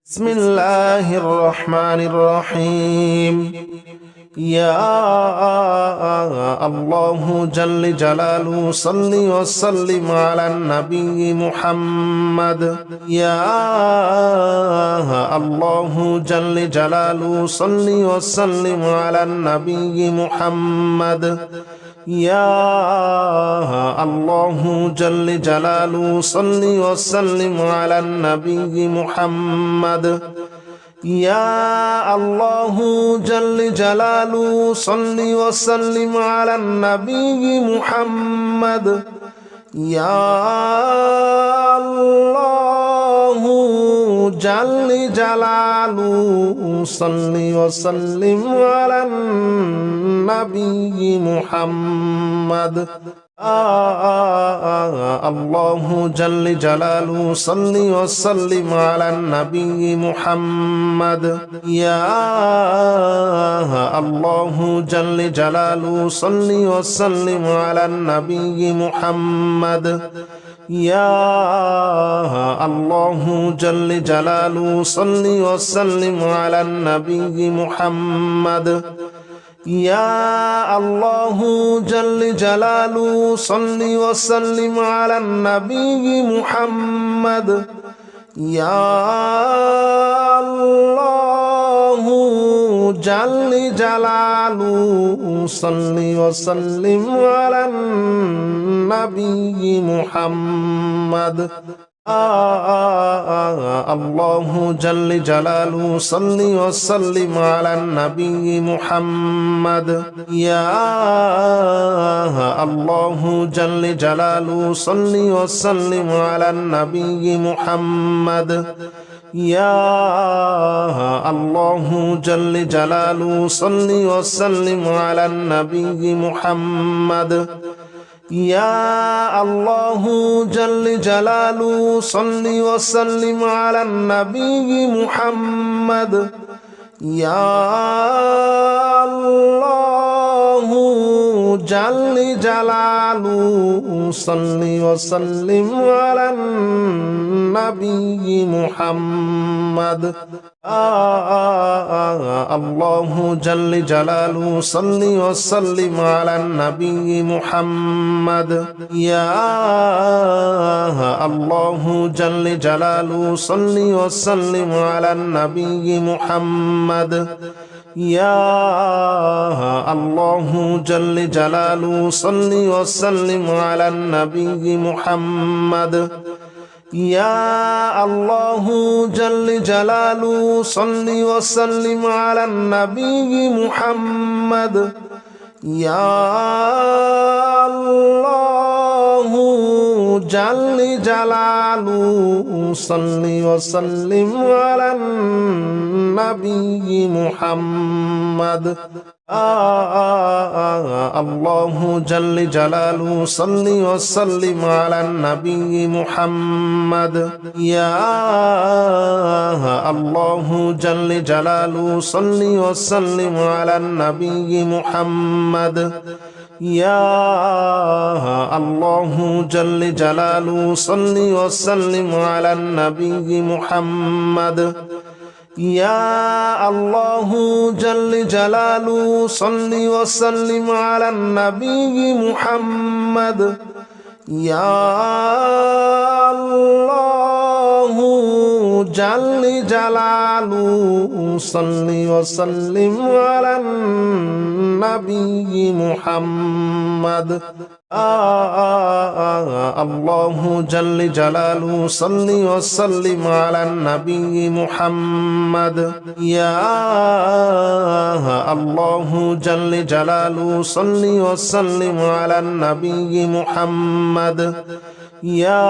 بسم الله الرحمن الرحيم. يا الله جل جلاله صل وسلم على النبي محمد. يا الله جل جلاله صل وسلم على النبي محمد. يا الله جل جلاله صل وسلم على النبي محمد. يا الله جل جلاله صل وسلم على النبي محمد. يا الله جل جلاله صل وسلم على النبي محمد. الله جل جلاله صل وسلم على النبي محمد. يا الله جل جلاله صل وسلم على النبي محمد. يا الله جل جلاله صل وسلم على النبي محمد. يا الله جل جلاله صل وسلم على النبي محمد. يا الله جل جلاله صل وسلم على النبي محمد. الله جل جلاله صل وسلم على النبي محمد. يا الله جل جلاله صل وسلم على النبي محمد. يا الله جل جلاله صل وسلم على النبي محمد. يا الله جل جلاله صل وسلم على النبي محمد. يا الله جل جلاله صل وسلم على النبي محمد. الله جل جلاله صل وسلم على النبي محمد. يا الله جل جلاله صل وسلم على النبي محمد. يا الله جل جلاله صل وسلم على النبي محمد. يا الله جل جلاله صل وسلم على النبي محمد. يا الله جل جلاله صل وسلم على النبي محمد. الله جل جلاله صل وسلم على النبي محمد. يا الله جل جلاله صل وسلم على النبي محمد. يا الله جل جلاله صل وسلم على النبي محمد. يا الله جل جلاله صل وسلم على النبي محمد. يا الله جل جلاله صل وسلم على النبي محمد. الله جل جلاله صل وسلم على النبي محمد. يا الله جل جلاله صل وسلم على النبي محمد. يا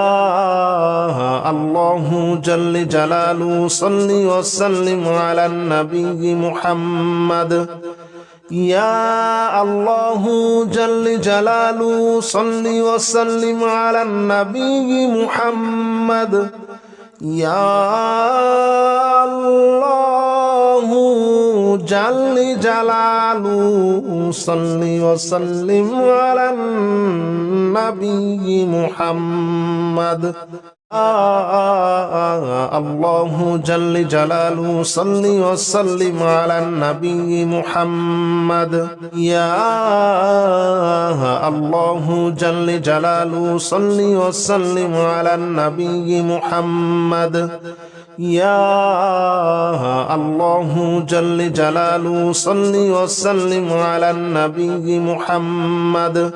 الله جل جلاله صل وسلم على النبي محمد. يا الله جل جلاله صل وسلم على النبي محمد. يا الله جل جلاله صل وسلم على النبي محمد. الله جل جلاله صل وسلم على النبي محمد يا الله جل جلاله صل وسلم على النبي محمد يا الله جل جلاله صل وسلم على النبي محمد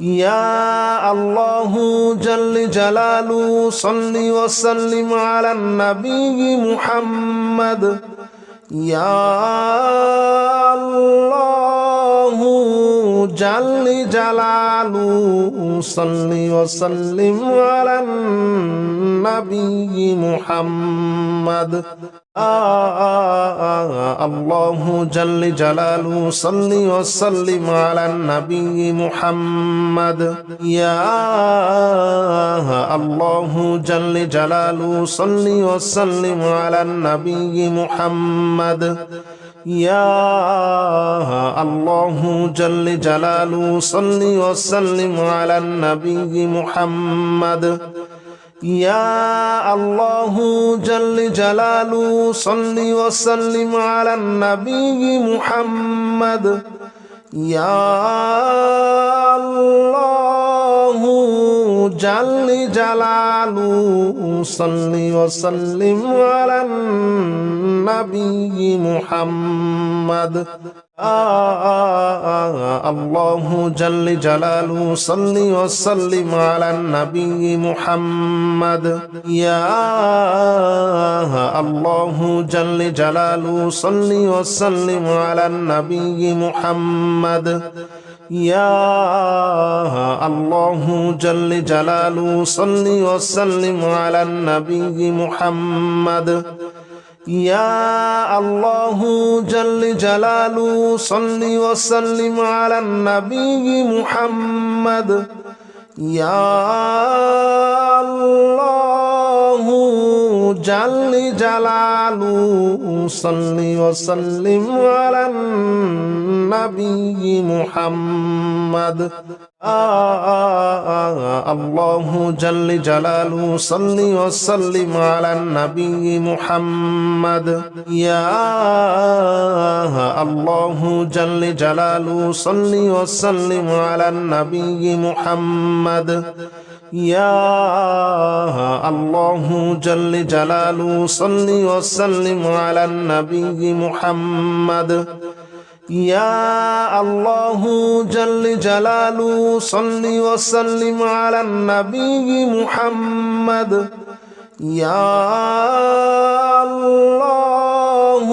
يا الله جل جلاله صل وسلم على النبي محمد يا الله جل جلاله صل وسلم على النبي محمد الله جل جلاله صل وسلم على النبي محمد يا الله جل جلاله صل وسلم على النبي محمد يا الله جل جلاله صل وسلم على النبي محمد يا الله جل جلاله صل وسلم على النبي محمد يا الله جل جلاله صل وسلم على النبي محمد الله جل جلاله صل وسلم على النبي محمد يا الله جل جلاله صل وسلم على النبي محمد يا الله جل جلاله صل وسلم على النبي محمد يا الله جل جلاله صل وسلم على النبي محمد يا الله جل جلاله صل وسلم على النبي محمد الله جل جلاله صل وسلم على النبي محمد يا الله جل جلاله صل وسلم على النبي محمد يا الله جل جلاله صل وسلم على النبي محمد يا الله جل جلاله صل وسلم على النبي محمد يا الله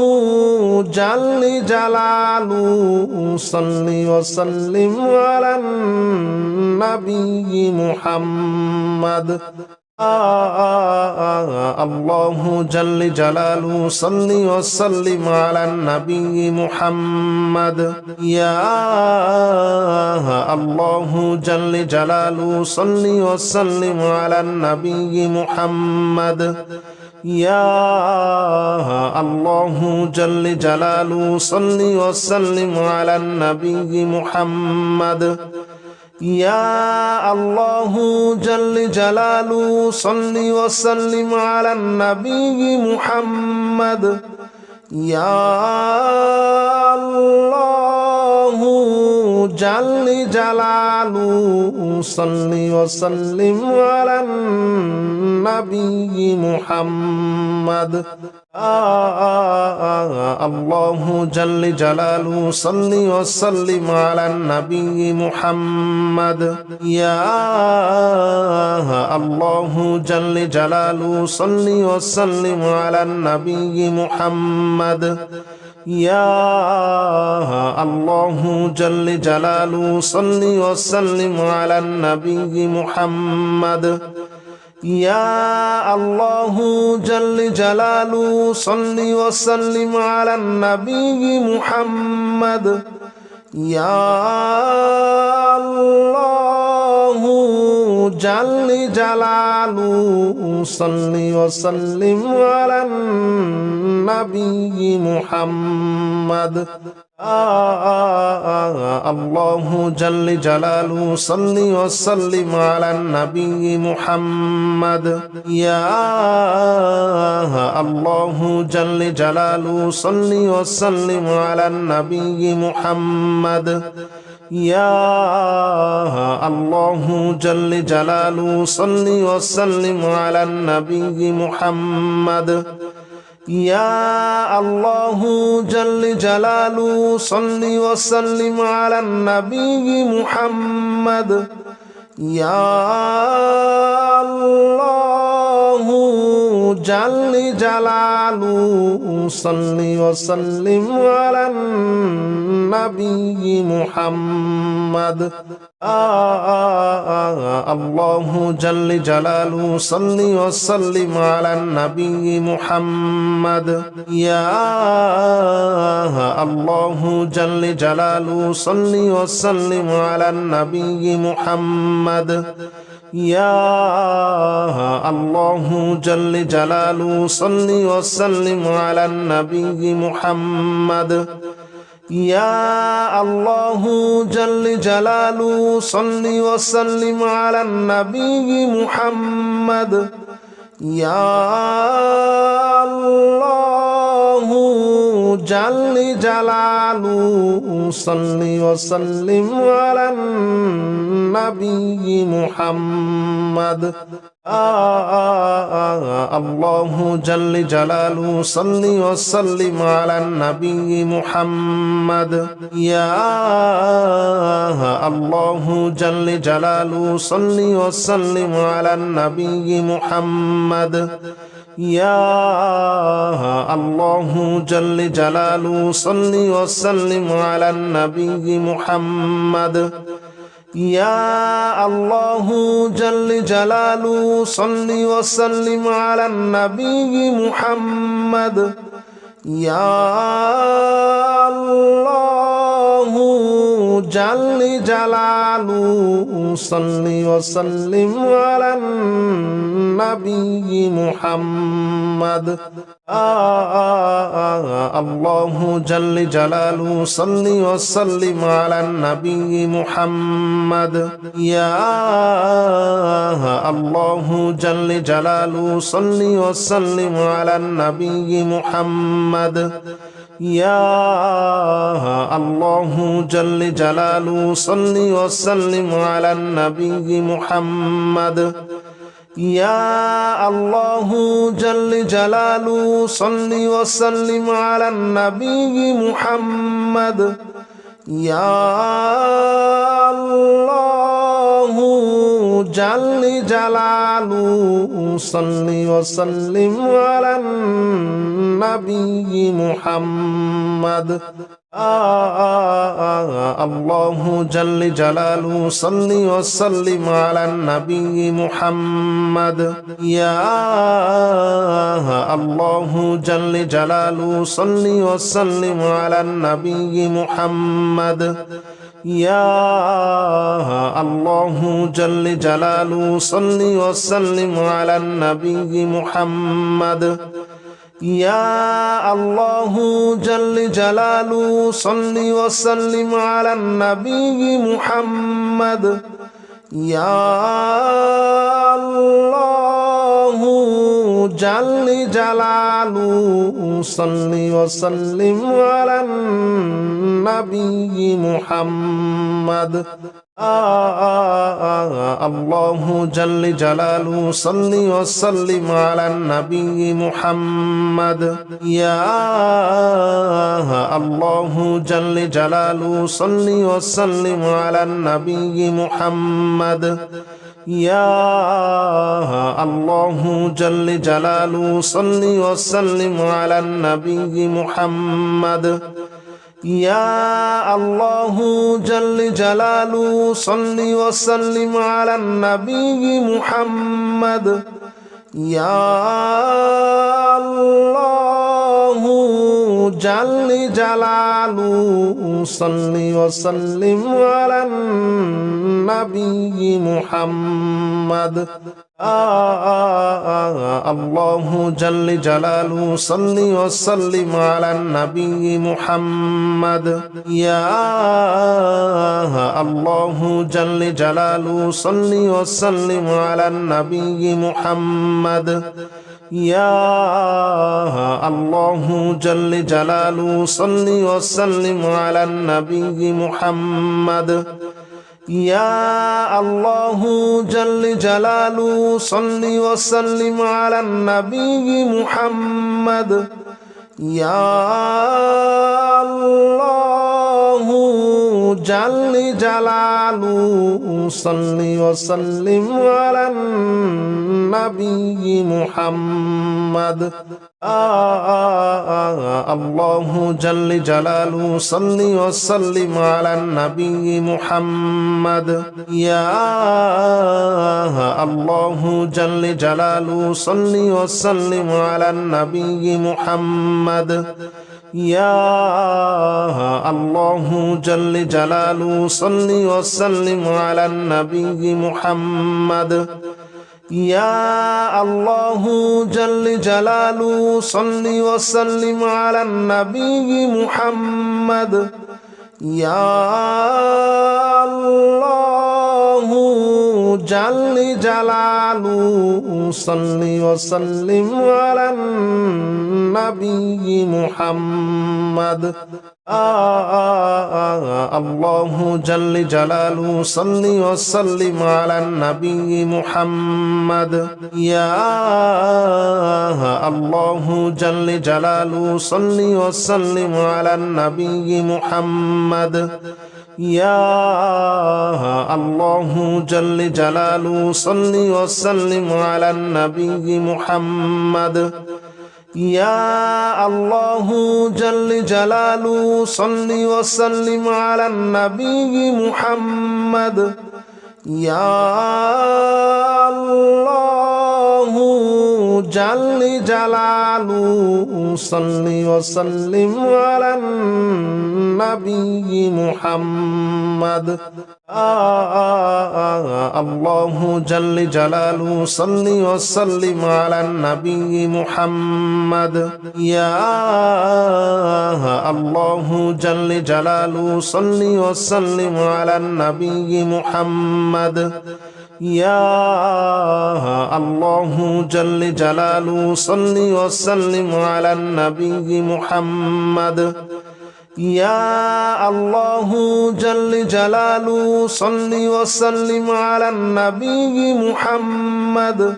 جل جلاله صل وسلم على النبي محمد الله جل جلاله صل وسلم على النبي محمد يا الله جل جلاله صل وسلم على النبي محمد يا الله جل جلاله صل وسلم على النبي محمد يا الله جل جلاله صل وسلم على النبي محمد يا الله جل جلاله صل وسلم على النبي محمد الله جل جلاله صل وسلم على النبي محمد يا الله جل جلاله صل وسلم على النبي محمد يا الله جل جلاله صل وسلم على النبي محمد يا الله جل جلاله صل وسلم على النبي محمد يا الله جل جلاله صل وسلم على النبي محمد الله جل جلاله صل وسلم على النبي محمد يا الله جل جلاله صل وسلم على النبي محمد يا الله جل جلاله صل وسلم على النبي محمد يا الله جل جلاله صل وسلم على النبي محمد يا الله جل جلاله صل وسلم على النبي محمد الله جل جلاله صل وسلم على النبي محمد يا الله جل جلاله صل وسلم على النبي محمد يا الله جل جلاله صل وسلم على النبي محمد يا الله جل جلاله صل وسلم على النبي محمد يا الله جل جلاله صل وسلم على النبي محمد الله جل جلاله صل وسلم على النبي محمد يا الله جل جلاله صل وسلم على النبي محمد يا الله جل جلاله صل وسلم على النبي محمد يا الله جل جلاله صل وسلم على النبي محمد يا الله جل جلاله صل وسلم على النبي محمد الله جل جلاله صل وسلم على النبي محمد يا الله جل جلاله صل وسلم على النبي محمد يا الله جل جلاله صل وسلم على النبي محمد يا الله جل جلاله صل وسلم على النبي محمد يا الله جل جلاله صل وسلم على النبي محمد الله جل جلاله صل وسلم على النبي محمد يا الله جل جلاله صل وسلم على النبي محمد يا الله جل جلاله صل وسلم على النبي محمد يا الله جل جلاله صل وسلم على النبي محمد يا الله جل جلاله صل وسلم على النبي محمد الله جل جلاله صل وسلم على النبي محمد يا الله جل جلاله صل وسلم على النبي محمد يا الله جل جلاله صل وسلم على النبي محمد يا الله جل جلاله صل وسلم على النبي محمد يا الله جل جلاله صل وسلم على النبي محمد الله جل جلاله صل وسلم على النبي محمد يا الله جل جلاله صل وسلم على النبي محمد يا الله جل جلاله صل وسلم على النبي محمد يا الله جل جلاله صل وسلم على النبي محمد يا الله جل جلاله صل وسلم على النبي محمد الله جل جلاله صل وسلم على النبي محمد يا الله جل جلاله صل وسلم على النبي محمد يا الله جل جلاله صل وسلم على النبي محمد يا الله جل جلاله صل وسلم على النبي محمد يا الله جل جلاله صل وسلم على النبي محمد الله جل جلاله صل وسلم على النبي محمد يا الله جل جلاله صل وسلم على النبي محمد يا الله جل جلاله صل وسلم على النبي محمد يا الله جل جلاله صل وسلم على النبي محمد يا الله جل جلاله صل وسلم على النبي محمد الله جل جلاله صل وسلم على النبي محمد يا الله جل جلاله صل وسلم على النبي محمد يا الله جل جلاله صل وسلم على النبي محمد يا الله جل جلاله صل وسلم على النبي محمد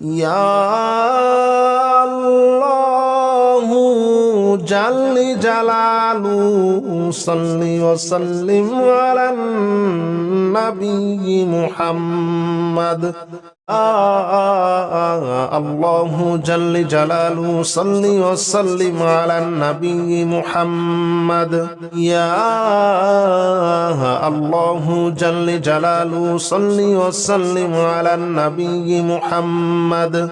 يا الله جل جلاله صل وسلم على النبي محمد الله جل جلاله صل وسلم على النبي محمد يا الله جل جلاله صل وسلم على النبي محمد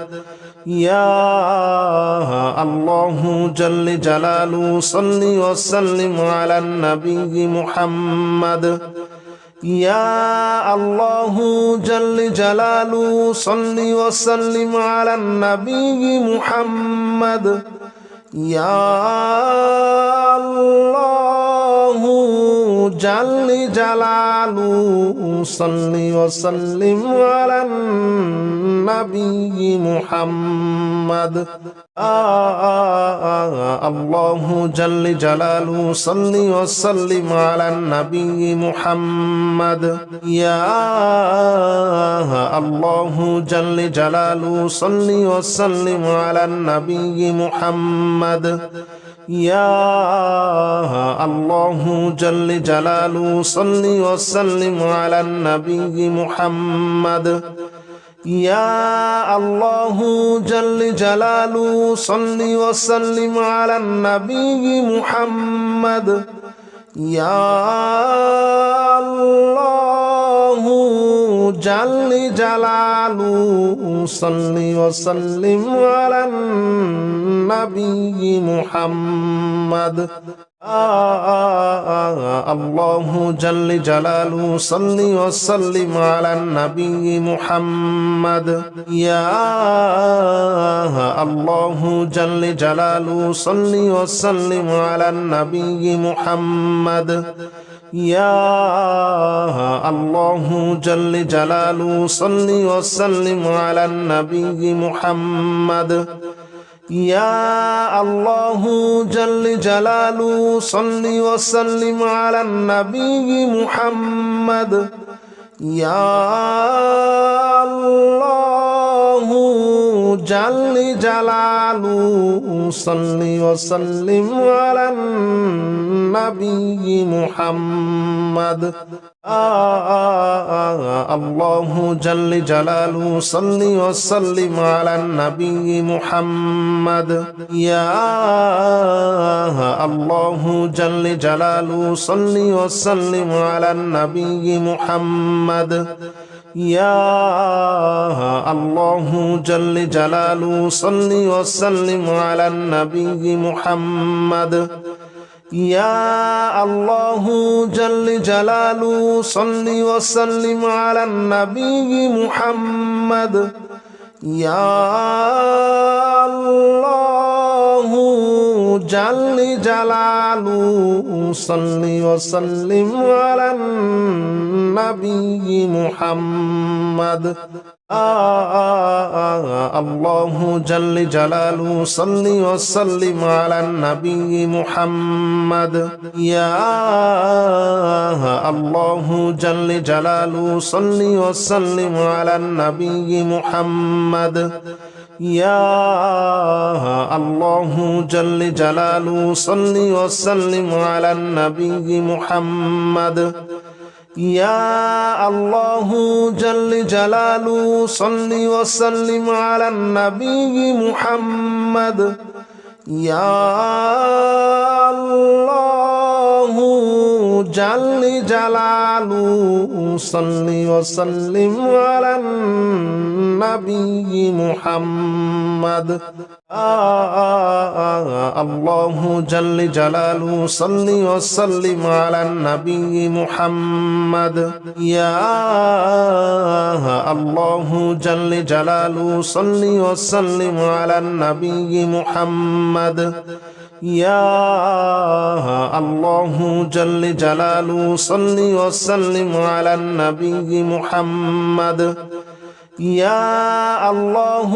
يا الله جل جلاله صل وسلم على النبي محمد يا الله جل جلاله صل وسلم على النبي محمد يا الله جل جلاله صل وسلم على النبي محمد الله جل جلاله صل وسلم على النبي محمد يا الله جل جلاله صل وسلم على النبي محمد يا الله جل جلاله صل وسلم على النبي محمد يا الله جل جلاله صل وسلم على النبي محمد يا الله جل جلاله صل وسلم على النبي محمد الله جل جلاله صل وسلم على النبي محمد يا الله جل جلاله صل وسلم على النبي محمد يا الله جل جلاله صل وسلم على النبي محمد يا الله جل جلاله صل وسلم على النبي محمد يا الله جل جلاله صل وسلم على النبي محمد الله جل جلاله صل وسلم على النبي محمد يا الله جل جلاله صل وسلم على النبي محمد يا الله جل جلاله صل وسلم على النبي محمد يا الله جل جلاله صل وسلم على النبي محمد يا الله جل جلاله صل وسلم على النبي محمد الله جل جلاله صل وسلم على النبي محمد يا الله جل جلاله صل وسلم على النبي محمد يا الله جل جلاله صل وسلم على النبي محمد يا الله جل جلاله صل وسلم على النبي محمد يا الله جل جلاله صل وسلم على النبي محمد الله جل جلاله صل وسلم على النبي محمد يا الله جل جلاله صل وسلم على النبي محمد يا الله جل جلاله صل وسلم على النبي محمد يا الله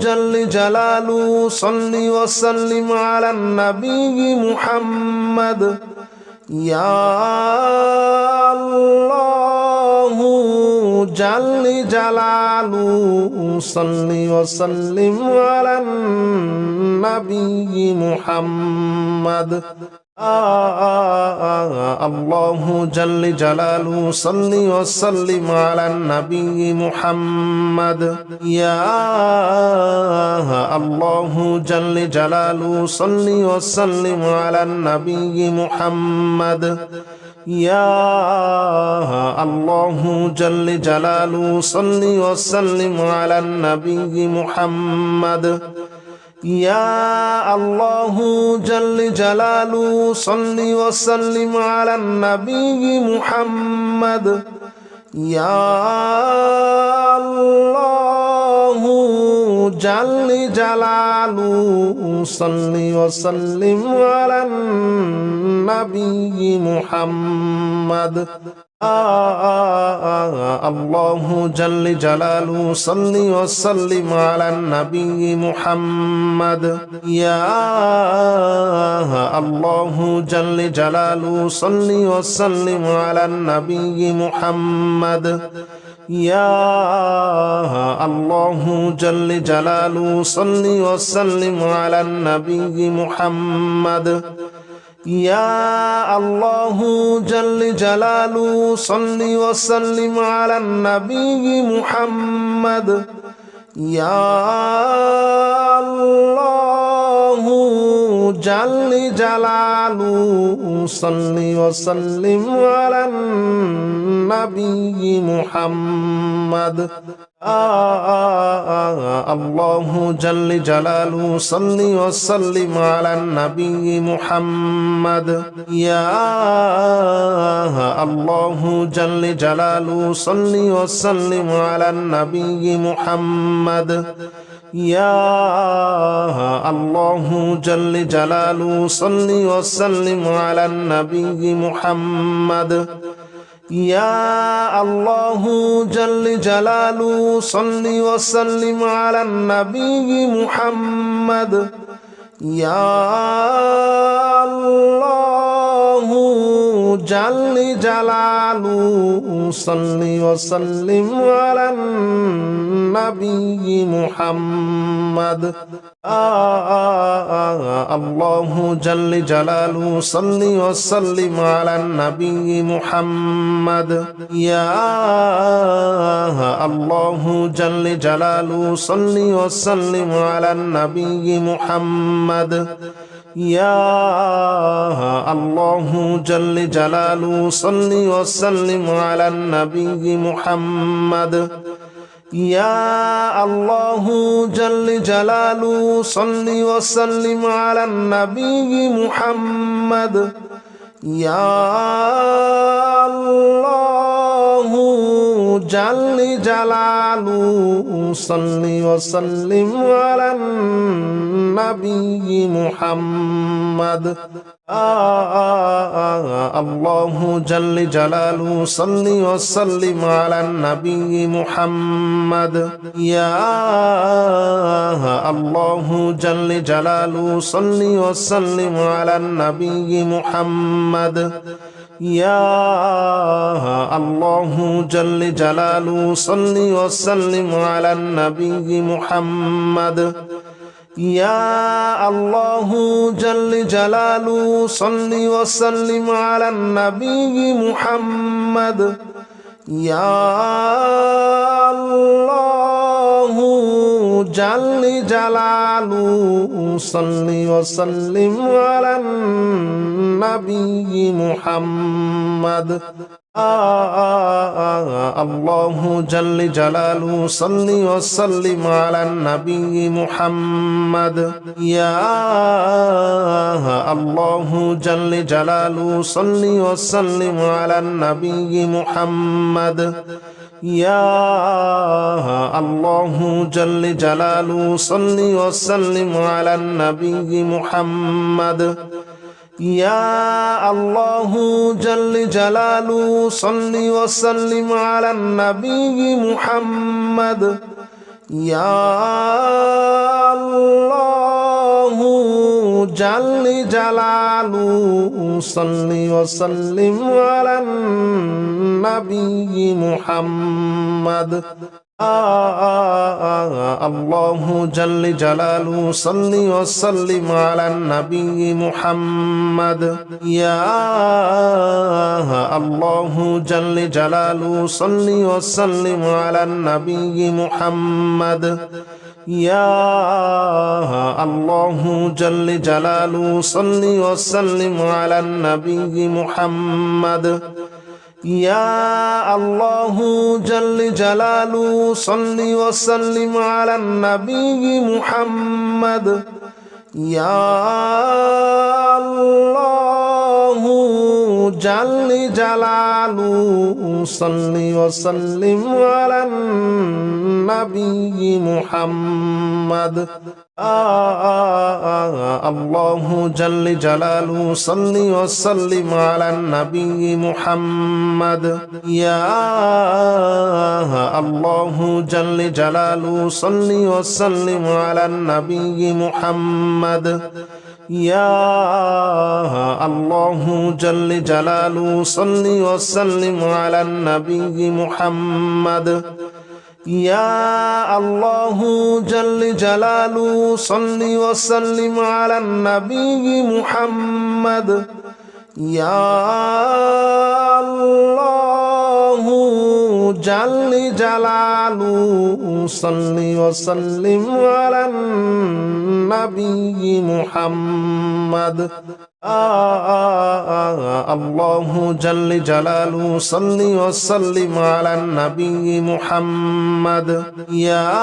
جل جلاله صل وسلم على النبي محمد يا الله جل جلاله صل وسلم على النبي محمد الله جل جلاله صل وسلم على النبي محمد يا الله جل جلاله صل وسلم على النبي محمد يا الله جل جلاله صل وسلم على النبي محمد يا الله جل جلاله صل وسلم على النبي محمد يا الله جل جلاله صل وسلم على النبي محمد الله جل جلاله صل وسلم على النبي محمد يا الله جل جلاله صل وسلم على النبي محمد يا الله جل جلاله صل وسلم على النبي محمد يا الله جل جلاله صل وسلم على النبي محمد يا الله جل جلاله صل وسلم على النبي محمد الله جل جلاله صل وسلم على النبي محمد يا الله جل جلاله صل وسلم على النبي محمد يا الله جل جلاله صل وسلم على النبي محمد يا الله جل جلاله صل وسلم على النبي محمد يا الله جل جلاله صل وسلم على النبي محمد الله جل جلاله صل وسلم على النبي محمد يا الله جل جلاله صل وسلم على النبي محمد يا الله جل جلاله صل وسلم على النبي محمد يا الله جل جلاله صل وسلم على النبي محمد يا الله جل جلاله صل وسلم على النبي محمد الله جل جلاله صل وسلم على النبي محمد يا الله جل جلاله صل وسلم على النبي محمد يا الله جل جلاله صل وسلم على النبي محمد يا الله جل جلاله صل وسلم على النبي محمد يا الله جل جلاله صل وسلم على النبي محمد الله جل جلاله صل وسلم على النبي محمد يا الله جل جلاله صل وسلم على النبي محمد يا الله جل جلاله صل وسلم على النبي محمد يا الله جل جلاله صل وسلم على النبي محمد يا الله جل جلاله صل وسلم على النبي محمد الله جل جلاله صل وسلم على النبي محمد يا الله جل جلاله صل وسلم على النبي محمد يا الله جل جلاله صل وسلم على النبي محمد يا الله جل جلاله صل وسلم على النبي محمد يا الله جل جلاله صل وسلم على النبي محمد الله جل جلاله صل وسلم على النبي محمد يا الله جل جلاله صل وسلم على النبي محمد يا الله جل جلاله صل وسلم على النبي محمد يا الله جل جلاله صل وسلم على النبي محمد يا الله جل جلاله صل وسلم على النبي محمد الله جل جلاله صل وسلم على النبي محمد يا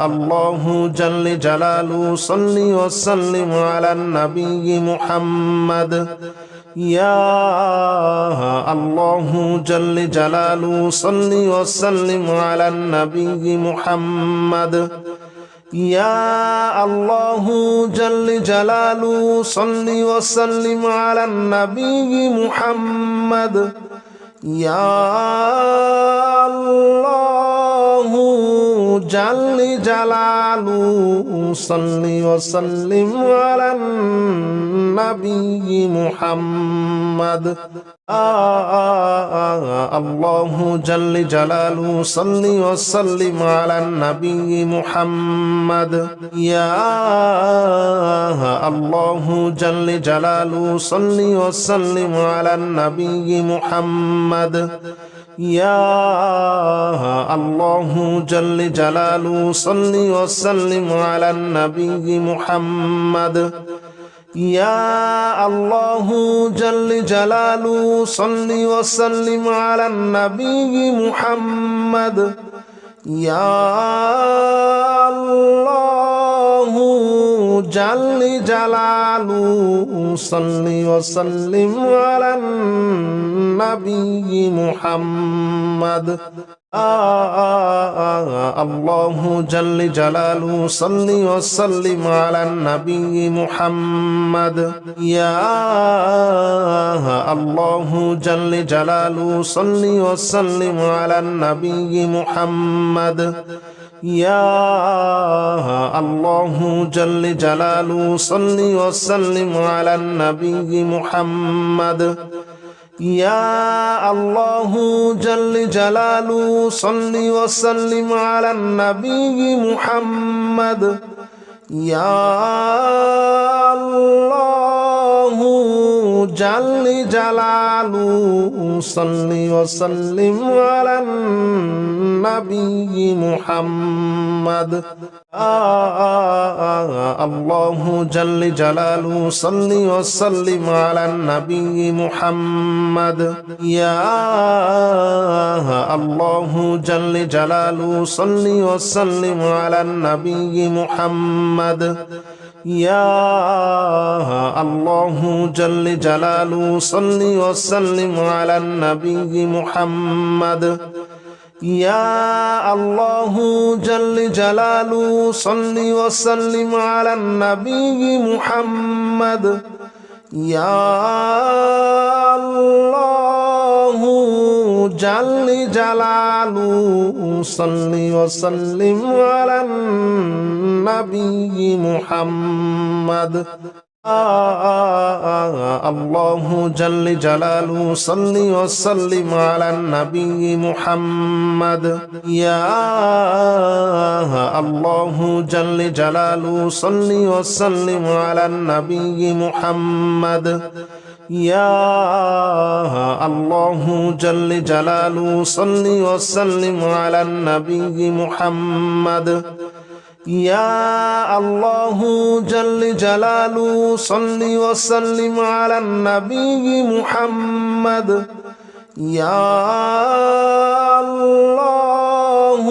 الله جل جلاله صل وسلم على النبي محمد يا الله جل جلاله صل وسلم على النبي محمد يا الله جل جلاله صل وسلم على النبي محمد يا الله جل جلاله صل وسلم على النبي محمد الله جل جلاله صل وسلم على النبي محمد يا الله جل جلاله صل وسلم على النبي محمد يا الله جل جلاله صل وسلم على النبي محمد يا الله جل جلاله صل وسلم على النبي محمد يا الله جل جلاله صل وسلم على النبي محمد الله جل جلاله صل وسلم على النبي محمد يا الله جل جلاله صل وسلم على النبي محمد يا الله جل جلاله صل وسلم على النبي محمد يا الله جل جلاله صل وسلم على النبي محمد يا الله جل جلاله صل وسلم على النبي محمد الله جل جلاله صل وسلم على النبي محمد يا الله جل جلاله صل وسلم على النبي محمد يا الله جل جلاله صل وسلم على النبي محمد يا الله جل جلاله صل وسلم على النبي محمد يا الله جل جلاله صل وسلم على النبي محمد الله جل جلاله صل وسلم على النبي محمد يا الله جل جلاله صل وسلم على النبي محمد يا الله جل جلاله صل وسلم على النبي محمد يا الله جل جلاله صل وسلم على النبي محمد يا الله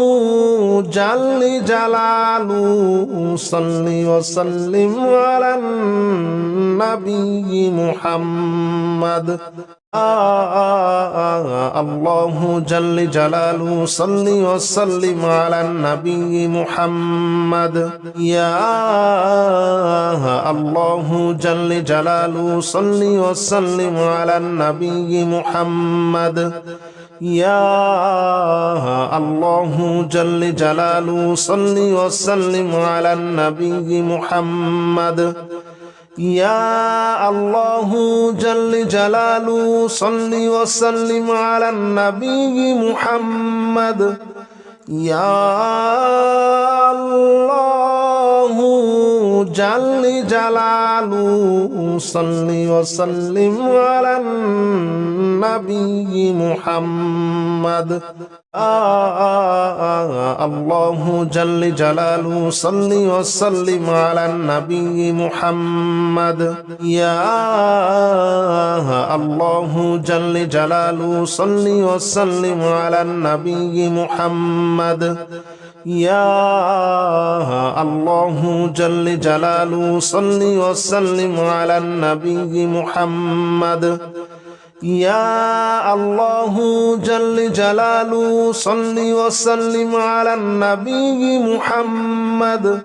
جل جلاله صل وسلم على النبي محمد الله جل جلاله صل وسلم على النبي محمد يا الله جل جلاله صل وسلم على النبي محمد يا الله جل جلاله صل وسلم على النبي محمد يا الله جل جلاله صل وسلم على النبي محمد يا الله جل جلاله صل وسلم على النبي محمد الله جل جلاله صل وسلم على النبي محمد يا الله جل جلاله صل وسلم على النبي محمد يا الله جل جلاله صل وسلم على النبي محمد يا الله جل جلاله صل وسلم على النبي محمد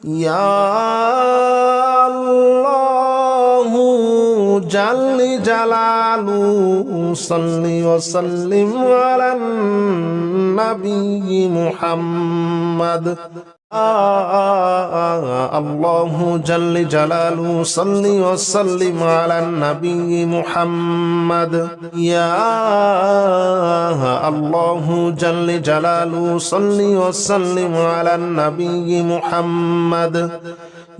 يا الله جل جلاله صل وسلم على النبي محمد الله جل جلاله صل وسلم على النبي محمد يا الله جل جلاله صل وسلم على النبي محمد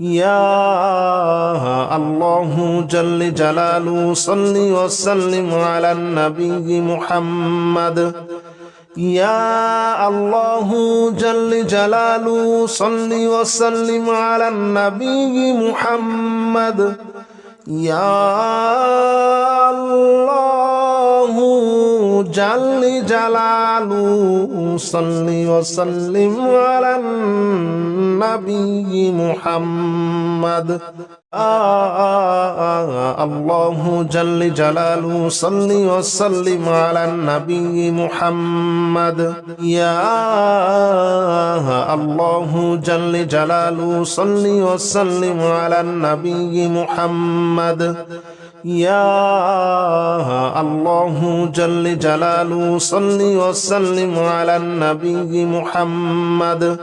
يا الله جل جلاله صل وسلم على النبي محمد يا الله جل جلاله صل وسلم على النبي محمد يا الله جل جلاله صل وسلم على النبي محمد الله جل جلاله صل وسلم على النبي محمد يا الله جل جلاله صل وسلم على النبي محمد يا الله جل جلاله صل وسلم على النبي محمد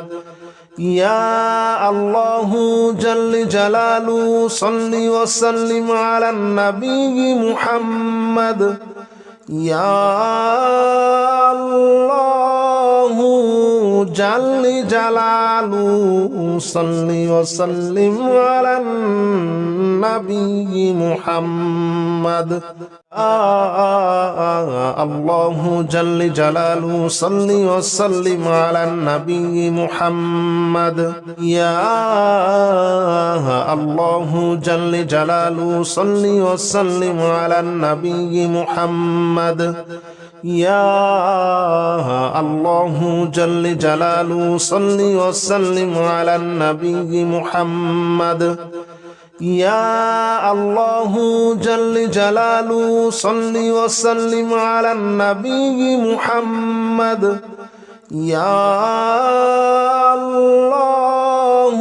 يا الله جل جلاله صل وسلم على النبي محمد يا الله جل جلاله صل وسلم على النبي محمد الله جل جلاله صل وسلم على النبي محمد يا الله جل جلاله صل وسلم على النبي محمد يا الله جل جلاله صل وسلم على النبي محمد يا الله جل جلاله صل وسلم على النبي محمد يا الله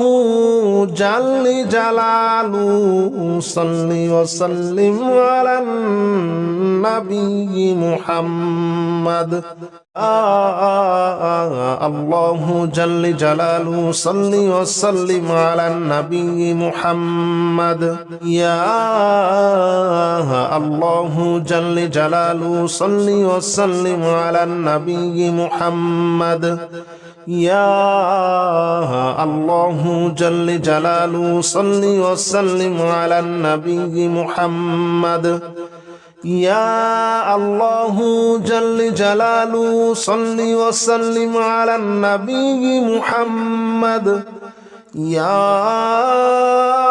جل جلاله صل وسلم على النبي محمد الله جل جلاله صل وسلم على النبي محمد يا الله جل جلاله صل وسلم على النبي محمد يا الله جل جلاله صل وسلم على النبي محمد يا الله جل جلاله صل وسلم على النبي محمد يا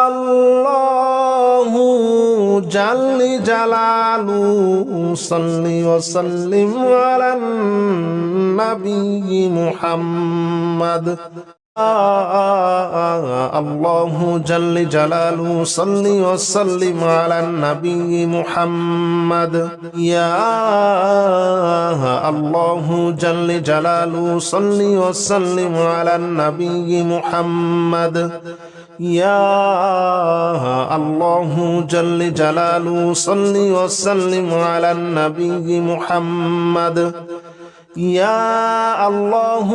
الله جل جلاله صل وسلم على النبي محمد الله جل جلاله صل وسلم على النبي محمد يا الله جل جلاله صل وسلم على النبي محمد يا الله جل جلاله صل وسلم على النبي محمد يا الله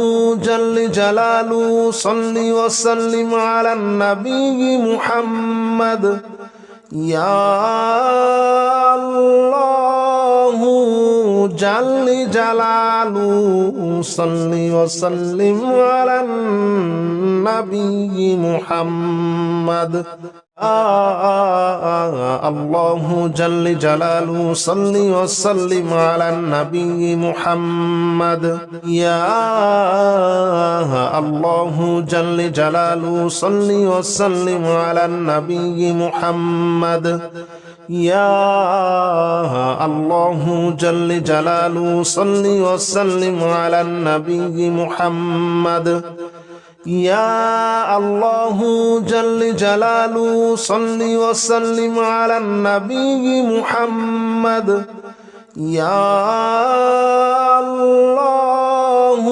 جل جلاله صل وسلم على النبي محمد يا الله جل جلاله صل وسلم على النبي محمد الله جل جلاله صل وسلم على النبي محمد يا الله جل جلاله صل وسلم على النبي محمد يا الله جل جلاله صل وسلم على النبي محمد يا الله جل جلاله صل وسلم على النبي محمد يا الله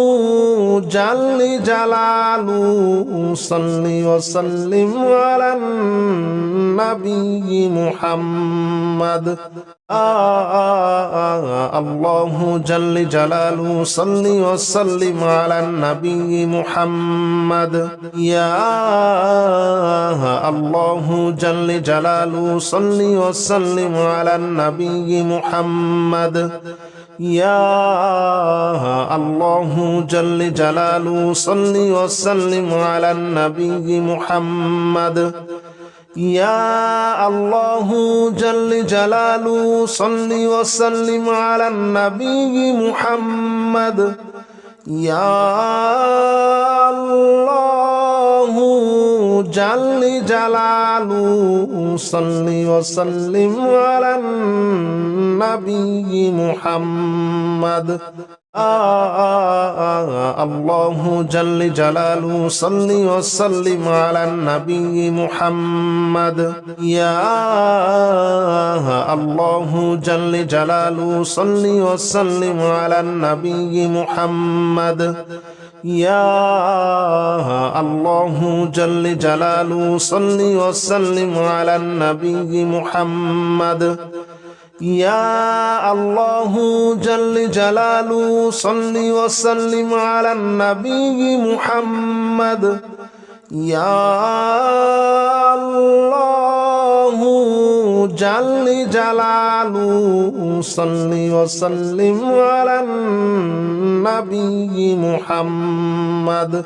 جل جلاله صل وسلم على النبي محمد الله جل جلاله صل وسلم على النبي محمد يا الله جل جلاله صل وسلم على النبي محمد يا الله جل جلاله صل وسلم على النبي محمد يا الله جل جلاله صل وسلم على النبي محمد يا الله جل جلاله صل وسلم على النبي محمد الله جل جلاله صل وسلم على النبي محمد يا الله جل جلاله صل وسلم على النبي محمد يا الله جل جلاله صل وسلم على النبي محمد يا الله جل جلاله صل وسلم على النبي محمد يا الله جل جلاله صل وسلم على النبي محمد